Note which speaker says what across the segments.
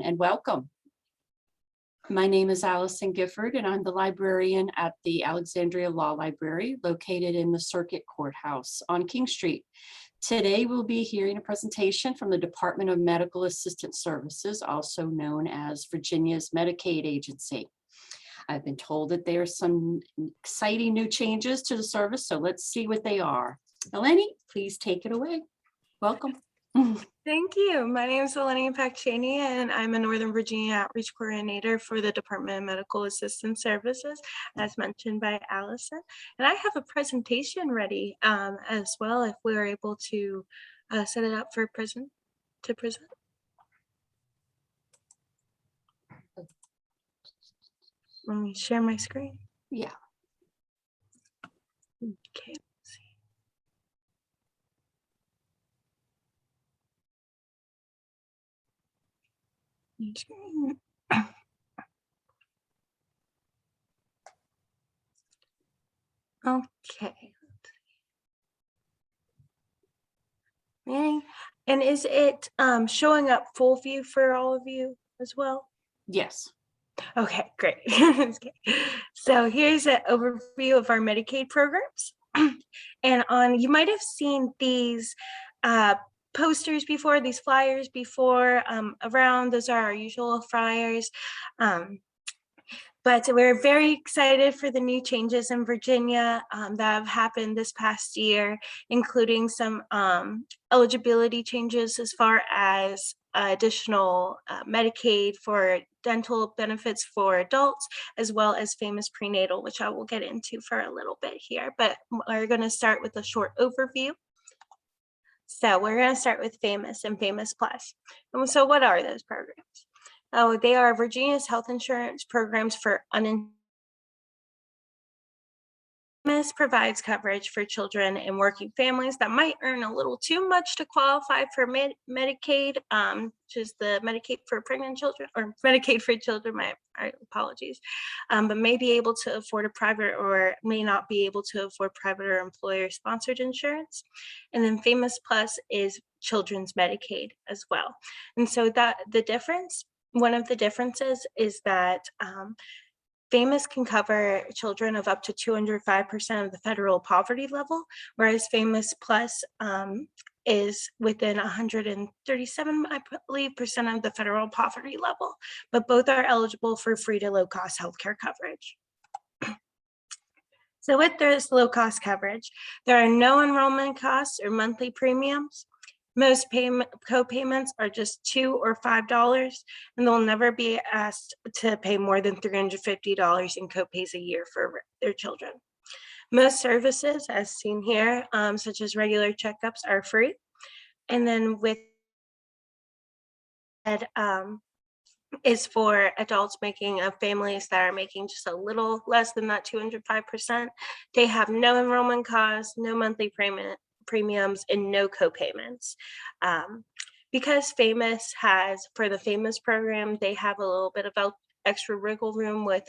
Speaker 1: and welcome. My name is Allison Gifford, and I'm the librarian at the Alexandria Law Library, located in the Circuit Courthouse on King Street. Today, we'll be hearing a presentation from the Department of Medical Assistance Services, also known as Virginia's Medicaid agency. I've been told that there are some exciting new changes to the service, so let's see what they are. Eleni, please take it away. Welcome.
Speaker 2: Thank you. My name is Eleni Pakchani, and I'm a Northern Virginia Outreach Coordinator for the Department of Medical Assistance Services, as mentioned by Allison. And I have a presentation ready as well, if we're able to set it up for present. Let me share my screen.
Speaker 1: Yeah.
Speaker 2: Okay. Okay. And is it showing up full view for all of you as well?
Speaker 1: Yes.
Speaker 2: Okay, great. So here's an overview of our Medicaid programs. And you might have seen these posters before, these flyers before around. Those are our usual flyers. But we're very excited for the new changes in Virginia that have happened this past year, including some eligibility changes as far as additional Medicaid for dental benefits for adults, as well as famous prenatal, which I will get into for a little bit here. But we're going to start with a short overview. So we're going to start with Famous and Famous Plus. And so what are those programs? Oh, they are Virginia's health insurance programs for uninsured. DMAS provides coverage for children and working families that might earn a little too much to qualify for Medicaid, which is the Medicaid for pregnant children, or Medicaid for children, my apologies, but may be able to afford a private or may not be able to afford private or employer-sponsored insurance. And then Famous Plus is children's Medicaid as well. And so one of the differences is that Famous can cover children of up to 205% of the federal poverty level, whereas Famous Plus is within 137, I believe, percent of the federal poverty level, but both are eligible for free to low cost healthcare coverage. So with this low cost coverage, there are no enrollment costs or monthly premiums. Most co-payments are just $2 or $5, and they'll never be asked to pay more than $350 in co-pays a year for their children. Most services, as seen here, such as regular checkups, are free. And then with is for adults families that are making just a little less than that 205%. They have no enrollment costs, no monthly premiums, and no co-payments. Because Famous for the Famous program, they have a little bit of extra wiggle room with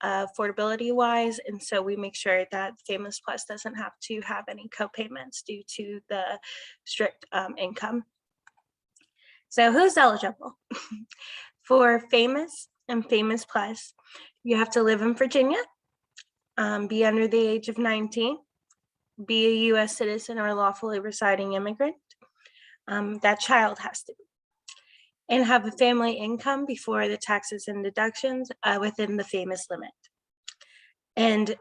Speaker 2: affordability wise, and so we make sure that Famous Plus doesn't have to have any co-payments due to the strict income. So who's eligible? For Famous and Famous Plus, you have to live in Virginia, be under the age of 19, be a U.S. citizen or lawfully residing immigrant. That child has to be. And have a family income before the taxes and deductions within the Famous limit. And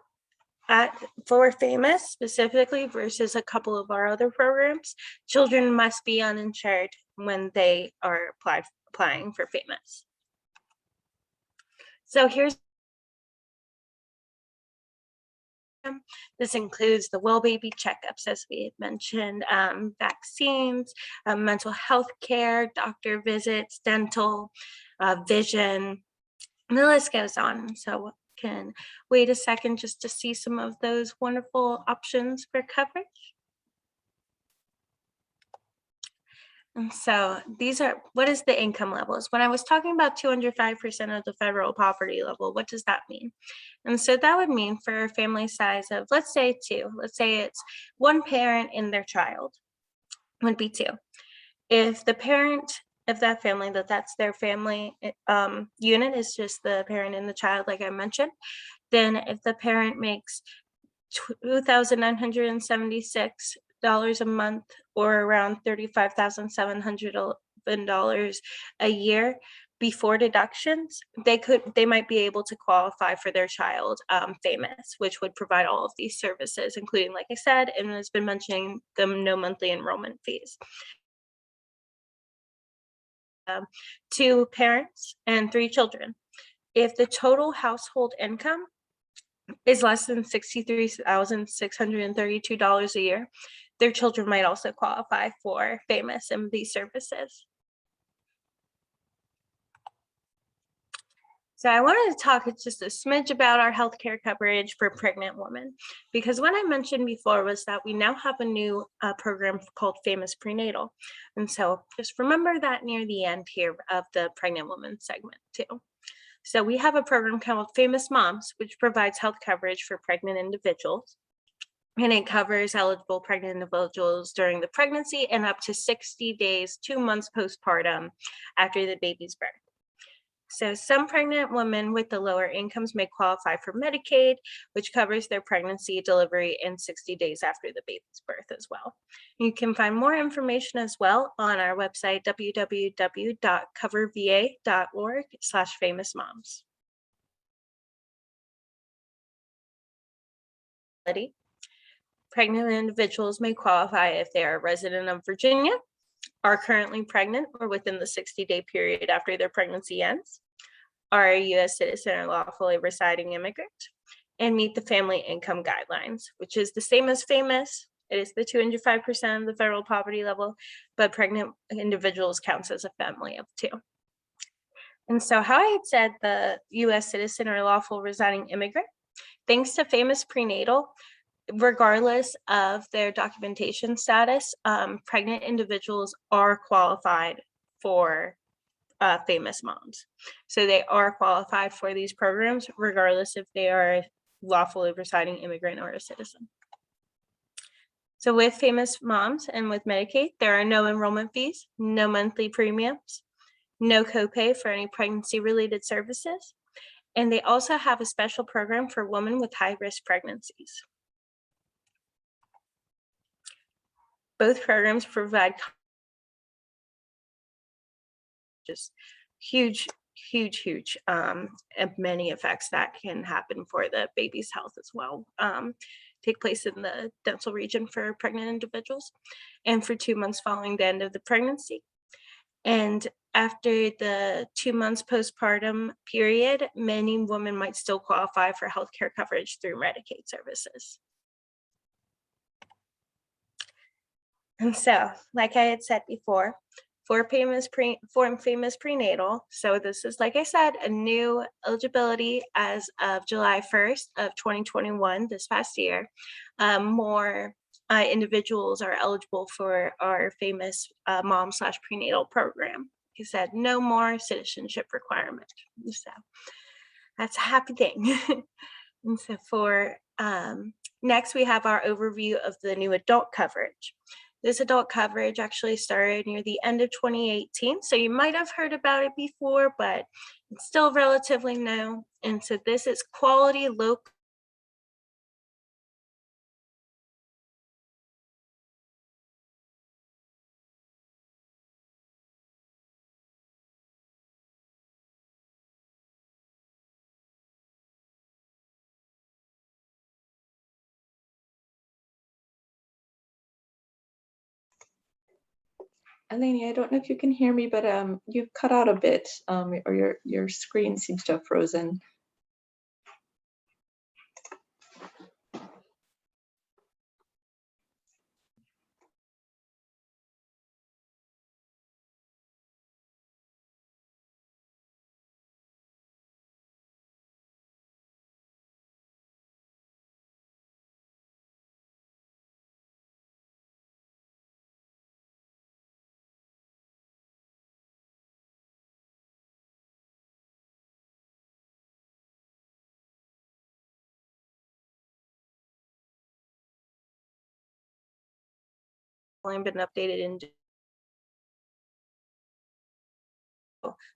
Speaker 2: for Famous specifically versus a couple of our other programs, children must be uninsured when they are applying for Famous. So here's this includes the well baby checkups, as we had mentioned, vaccines, mental health care, doctor visits, dental, vision, and the list goes on. So can wait a second just to see some of those wonderful options for coverage. And so what is the income levels? When I was talking about 205% of the federal poverty level, what does that mean? And so that would mean for a family size of, let's say it's one parent and their child would be 2. If the parent if that family, that's their family unit, is just the parent and the child, like I mentioned, then if the parent makes $2,976 a month, or around $35,711 a year before deductions, they might be able to qualify for their child FAMUS, which would provide all of these services, including, like I said, and has been mentioning, the no monthly enrollment fees. 2 parents and 3 children. If the total household income is less than $63,632 a year, their children might also qualify for FAMUS and these services. So I wanted to talk just a smidge about our healthcare coverage for pregnant women, because what I mentioned before was that we now have a new program called FAMUS Prenatal. And so just remember that near the end here of the pregnant woman segment too. So we have a program called FAMUS Moms, which provides health coverage for pregnant individuals. And it covers eligible pregnant individuals during the pregnancy and up to 60 days, 2 months postpartum after the baby's birth. So some pregnant women with the lower incomes may qualify for Medicaid, which covers their pregnancy, delivery, and 60 days after the baby's birth as well. You can find more information as well on our website, www.coverva.org/famousmoms. Pregnant individuals may qualify if they are a resident of Virginia, are currently pregnant or within the 60-day period after their pregnancy ends, are a U.S. citizen or lawfully residing immigrant, and meet the family income guidelines, which is the same as FAMUS. It is the 205% of the federal poverty level, but pregnant individuals counts as a family of 2. And so how I had said the U.S. citizen or lawful residing immigrant, thanks to FAMUS Prenatal, regardless of their documentation status, pregnant individuals are qualified for FAMUS Moms. So they are qualified for these programs, regardless if they are a lawfully residing immigrant or a citizen. So with FAMUS Moms and with Medicaid, there are no enrollment fees, no monthly premiums, no copay for any pregnancy-related services, and they also have a special program for women with high-risk pregnancies. Both programs provide just huge many effects that can happen for the baby's health as well. Take place in the dental region for pregnant individuals and for 2 months following the end of the pregnancy. And after the 2 months postpartum period, many women might still qualify for healthcare coverage through Medicaid services. And so, like I had said before, for FAMUS Prenatal, so this is, like I said, a new eligibility as of July 1st of 2021, this past year. More individuals are eligible for our FAMUS Mom/Prenatal program. Like I said, no more citizenship requirement. So that's a happy thing. And so for next, we have our overview of the new adult coverage. This adult coverage actually started near the end of 2018, so you might have heard about it before, but it's still relatively new. And so this is quality, low
Speaker 3: Eleni, I don't know if you can hear me, but you've cut out a bit, or your screen seems to have frozen.
Speaker 2: been updated in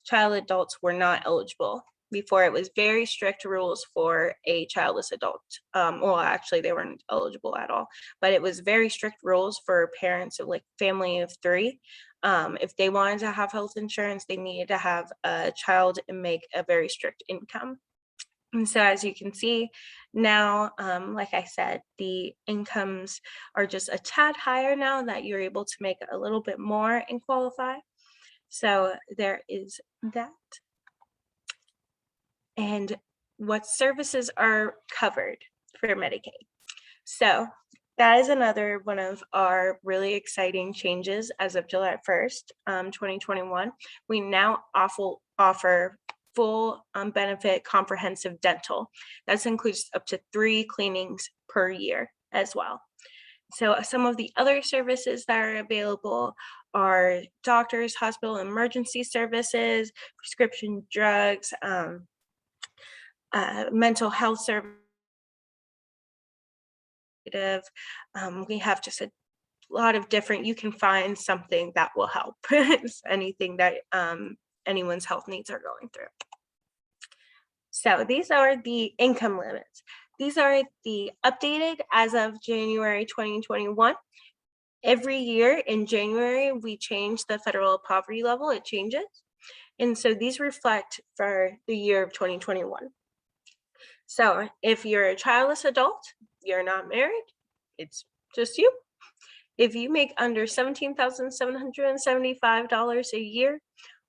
Speaker 2: child adults were not eligible. Before, it was very strict rules for a childless adult. Well, actually, they weren't eligible at all, but it was very strict rules for parents of like family of 3. If they wanted to have health insurance, they needed to have a child and make a very strict income. And so as you can see now, like I said, the incomes are just a tad higher now that you're able to make a little bit more and qualify. So there is that. And what services are covered for Medicaid. So that is another one of our really exciting changes as of July 1st, 2021. We now offer full benefit comprehensive dental. That includes up to 3 cleanings per year as well. So some of the other services that are available are doctors, hospital emergency services, prescription drugs, mental health service. We have just a lot of different, you can find something that will help. It's anything that anyone's health needs are going through. So these are the income limits. These are the updated as of January 2021. Every year in January, we change the federal poverty level, it changes. And so these reflect for the year of 2021. So if you're a childless adult, you're not married, it's just you. If you make under $17,775 a year,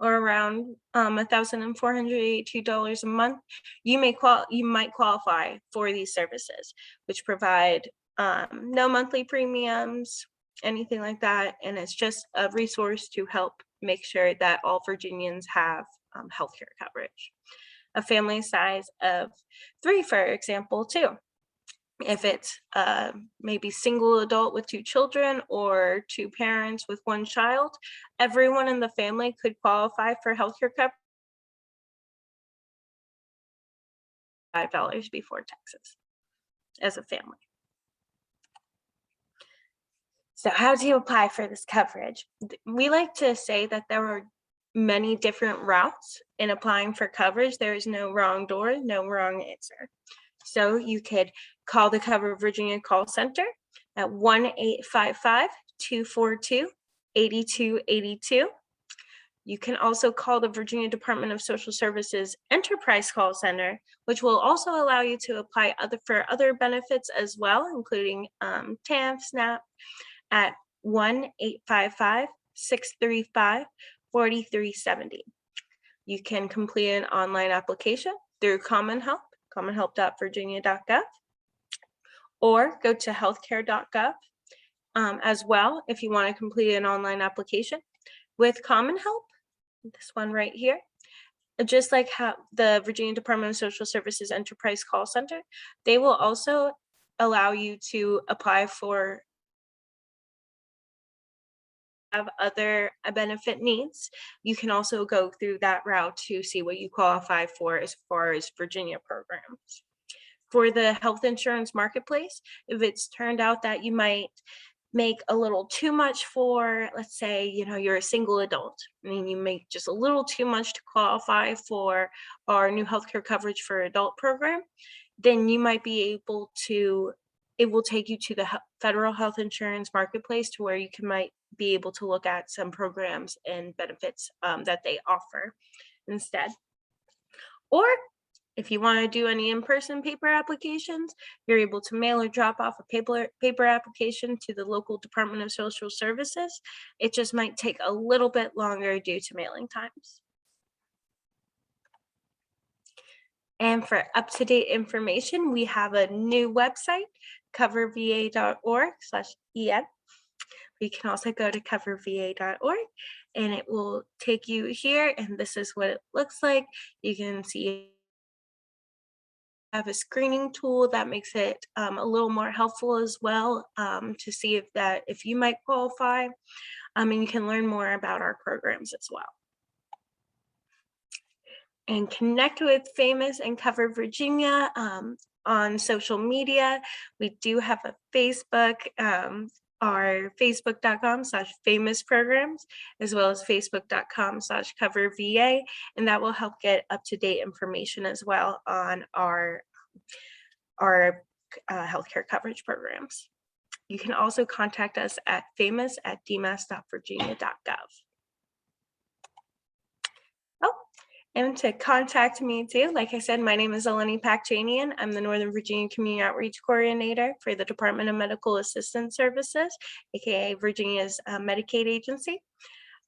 Speaker 2: or around $1,482 a month, you might qualify for these services, which provide no monthly premiums, anything like that, and it's just a resource to help make sure that all Virginians have healthcare coverage. A family size of 3, for example, too. If it's maybe single adult with 2 children or 2 parents with 1 child, everyone in the family could qualify for healthcare coverage. $5 before taxes as a family. So how do you apply for this coverage? We like to say that there are many different routes in applying for coverage. There is no wrong door, no wrong answer. So you could call the Cover Virginia call center at 1-855-242-8282. You can also call the Virginia Department of Social Services Enterprise Call Center, which will also allow you to apply for other benefits as well, including TANF, SNAP, at 1-855-635-4370. You can complete an online application through Common Help, commonhelp.virginia.gov, or go to healthcare.gov as well if you want to complete an online application. With Common Help, this one right here, just like how the Virginia Department of Social Services Enterprise Call Center, they will also allow you to apply for have other benefit needs. You can also go through that route to see what you qualify for as far as Virginia programs. For the health insurance marketplace, if it's turned out that you might make a little too much for, let's say, you're a single adult, and you make just a little too much to qualify for our new healthcare coverage for adult program, then you might be able to, it will take you to the federal health insurance marketplace to where you might be able to look at some programs and benefits that they offer instead. Or if you want to do any in-person paper applications, you're able to mail or drop off a paper application to the local Department of Social Services. It just might take a little bit longer due to mailing times. And for up-to-date information, we have a new website, coverva.org/en. You can also go to coverva.org and it will take you here, and this is what it looks like. You can see have a screening tool that makes it a little more helpful as well to see if you might qualify, and you can learn more about our programs as well. And connect with Famous and Cover Virginia on social media. We do have a Facebook our facebook.com/famous programs, as well as facebook.com/coverva, and that will help get up-to-date information as well on our healthcare coverage programs. You can also contact us at famous@dmas.virginia.gov. Oh, and to contact me too, like I said, my name is Eleni Pakchanian. I'm the Northern Virginia Community Outreach Coordinator for the Department of Medical Assistance Services, aka Virginia's Medicaid agency.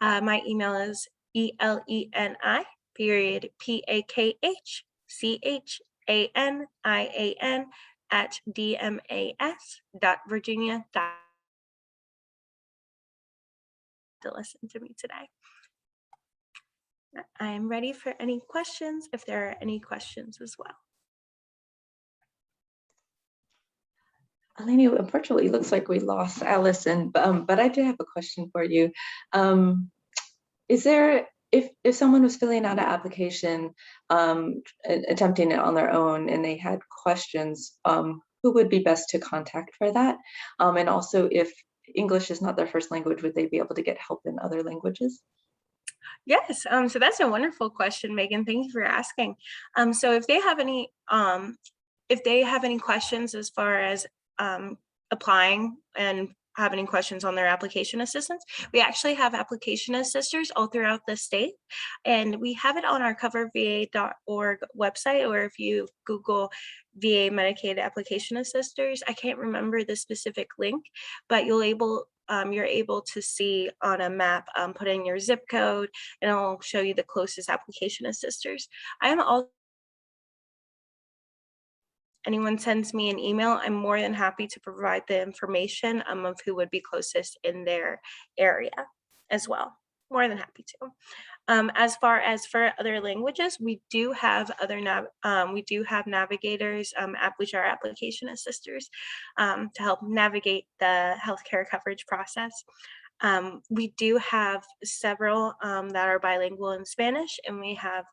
Speaker 2: My email is ELENI_PAKHCHANIAN@dmas.virginia. To listen to me today. I am ready for any questions, if there are any questions as well.
Speaker 3: Eleni, unfortunately, it looks like we lost Allison, but I do have a question for you. Is there, if someone was filling out an application, attempting it on their own, and they had questions, who would be best to contact for that? And also, if English is not their first language, would they be able to get help in other languages?
Speaker 2: Yes, so that's a wonderful question, Megan. Thank you for asking. So if they have any questions as far as applying and have any questions on their application assistance, we actually have application assisters all throughout the state, and we have it on our coverva.org website, or if you Google VA Medicaid application assisters, I can't remember the specific link, but you're able to see on a map, put in your zip code, and it'll show you the closest application assisters. I am also, anyone sends me an email, I'm more than happy to provide the information of who would be closest in their area as well. More than happy to. As far as for other languages, we do have navigators, which are application assisters, to help navigate the healthcare coverage process. We do have several that are bilingual in Spanish, and we have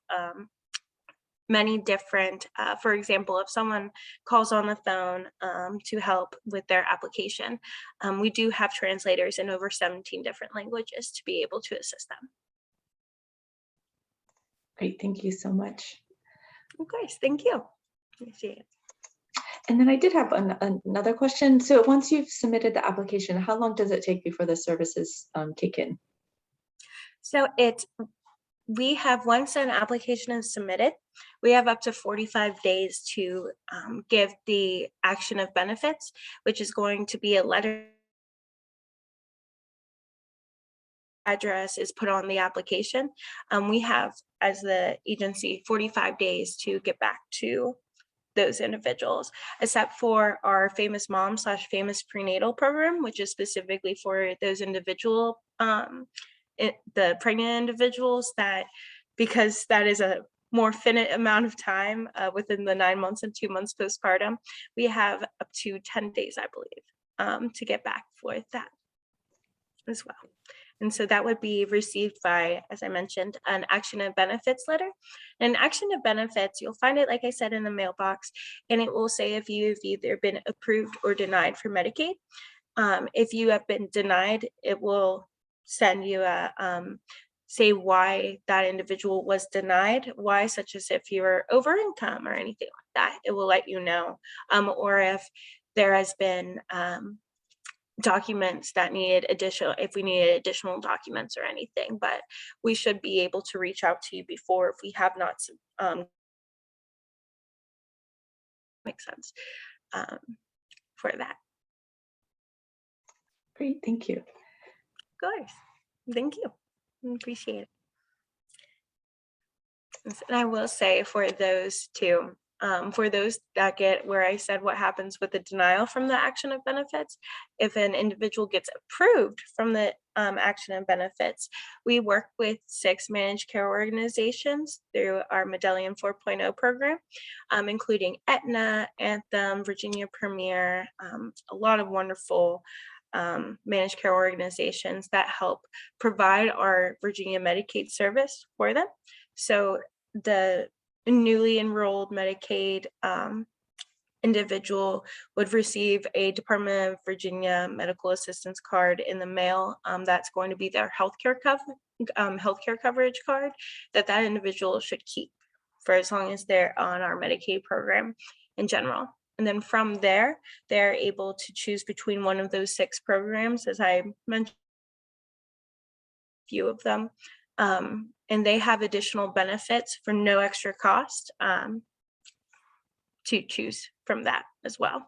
Speaker 2: many different, for example, if someone calls on the phone to help with their application, we do have translators in over 17 different languages to be able to assist them.
Speaker 3: Great, thank you so much.
Speaker 2: Of course, thank you. Appreciate it.
Speaker 3: And then I did have another question. So once you've submitted the application, how long does it take before the services kick in?
Speaker 2: So we have, once an application is submitted, we have up to 45 days to give the action of benefits, which is going to be a letter. Address is put on the application. We have, as the agency, 45 days to get back to those individuals, except for our Famous Mom/Famous Prenatal program, which is specifically for those individual, the pregnant individuals, that because that is a more finite amount of time within the 9 months and 2 months postpartum, we have up to 10 days, I believe, to get back for that as well. And so that would be received by, as I mentioned, an action of benefits letter. An action of benefits, you'll find it, like I said, in the mailbox, and it will say if you've either been approved or denied for Medicaid. If you have been denied, it will send you a say why that individual was denied, why, such as if you're over income or anything like that. It will let you know, or if there has been documents that needed if we needed additional documents or anything, but we should be able to reach out to you before if we have not. Makes sense for that.
Speaker 3: Great, thank you.
Speaker 2: Of course, thank you. Appreciate it. And I will say for those two, for those that get where I said what happens with the denial from the action of benefits, if an individual gets approved from the action of benefits, we work with 6 managed care organizations through our Medallion 4.0 program, including Aetna, Anthem, Virginia Premier, a lot of wonderful managed care organizations that help provide our Virginia Medicaid service for them. So the newly enrolled Medicaid individual would receive a Department of Virginia medical assistance card in the mail. That's going to be their healthcare coverage card that individual should keep for as long as they're on our Medicaid program in general. And then from there, they're able to choose between one of those 6 programs, as I mentioned, a few of them. And they have additional benefits for no extra cost to choose from that as well.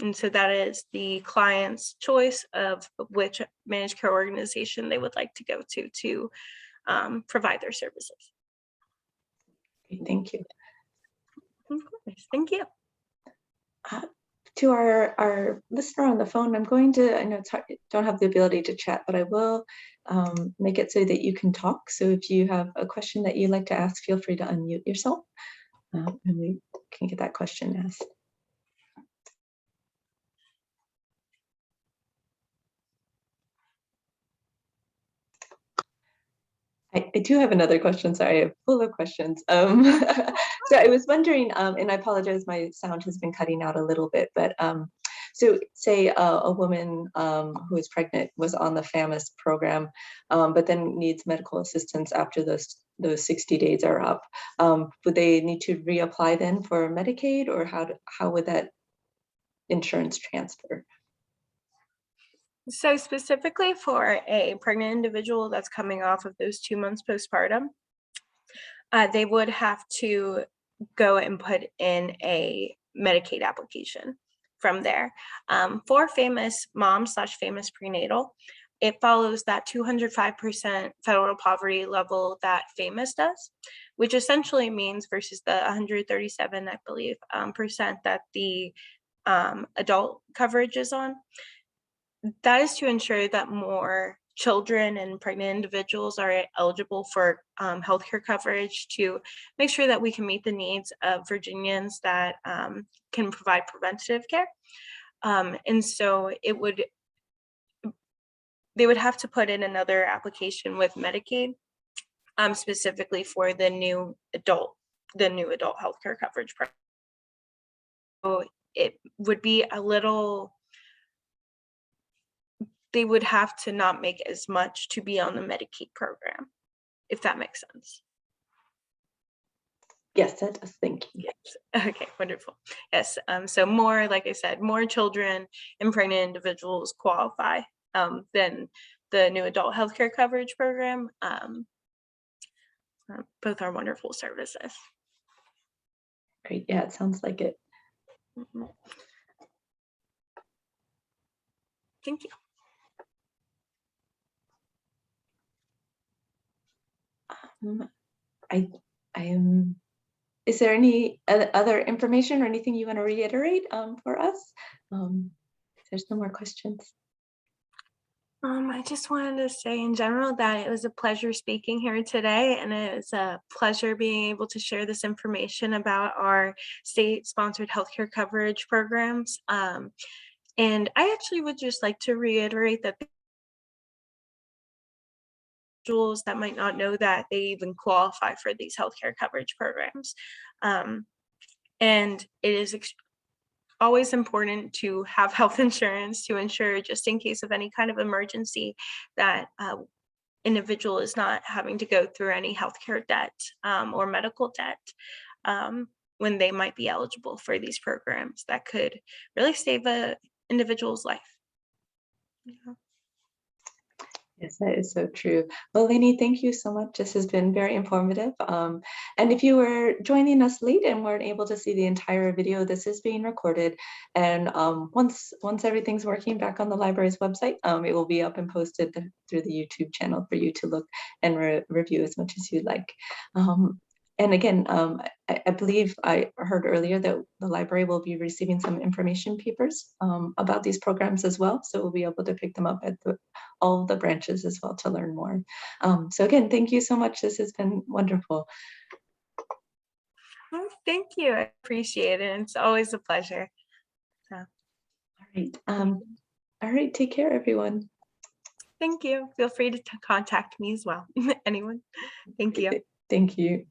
Speaker 2: And so that is the client's choice of which managed care organization they would like to go to provide their services.
Speaker 3: Thank you.
Speaker 2: Of course, thank you.
Speaker 3: To our listener on the phone, I'm going to, I know it's hard, don't have the ability to chat, but I will make it so that you can talk. So if you have a question that you'd like to ask, feel free to unmute yourself and we can get that question asked. I do have another question. Sorry, I'm full of questions. So I was wondering, and I apologize, my sound has been cutting out a little bit, but so say a woman who is pregnant was on the FAMAS program, but then needs medical assistance after those 60 days are up. Would they need to reapply then for Medicaid, or how would that insurance transfer?
Speaker 2: So specifically for a pregnant individual that's coming off of those 2 months postpartum, they would have to go and put in a Medicaid application from there. For FAMAS mom/FAMAS prenatal, it follows that 205% federal poverty level that FAMAS does, which essentially means versus the 137, I believe, percent that the adult coverage is on. That is to ensure that more children and pregnant individuals are eligible for healthcare coverage, to make sure that we can meet the needs of Virginians that can provide preventative care. And so they would have to put in another application with Medicaid, specifically for the new adult healthcare coverage program. So it would be a little, they would have to not make as much to be on the Medicaid program, if that makes sense.
Speaker 3: Yes, that does. Thank you.
Speaker 2: Yes. Okay, wonderful. Yes. So more, like I said, more children and pregnant individuals qualify than the new adult healthcare coverage program. Both are wonderful services.
Speaker 3: Great. Yeah, it sounds like it.
Speaker 2: Mm-hmm. Thank you.
Speaker 3: I am. Is there any other information or anything you want to reiterate for us? There's no more questions.
Speaker 2: I just wanted to say in general that it was a pleasure speaking here today, and it was a pleasure being able to share this information about our state-sponsored healthcare coverage programs. And I actually would just like to reiterate that individuals that might not know that they even qualify for these healthcare coverage programs. And it is always important to have health insurance to ensure, just in case of any kind of emergency, that individual is not having to go through any healthcare debt or medical debt when they might be eligible for these programs that could really save an individual's life. Yeah.
Speaker 3: Yes, that is so true. Well, Lainey, thank you so much. This has been very informative. And if you were joining us late and weren't able to see the entire video, this is being recorded. And once everything's working back on the library's website, it will be up and posted through the YouTube channel for you to look and review as much as you'd like. And again, I believe I heard earlier that the library will be receiving some information papers about these programs as well. So we'll be able to pick them up at all of the branches as well to learn more. So again, thank you so much. This has been wonderful.
Speaker 2: Well, thank you. I appreciate it. It's always a pleasure. So.
Speaker 3: All right. Take care, everyone.
Speaker 2: Thank you. Feel free to contact me as well. Anyone. Thank you.
Speaker 3: Thank you.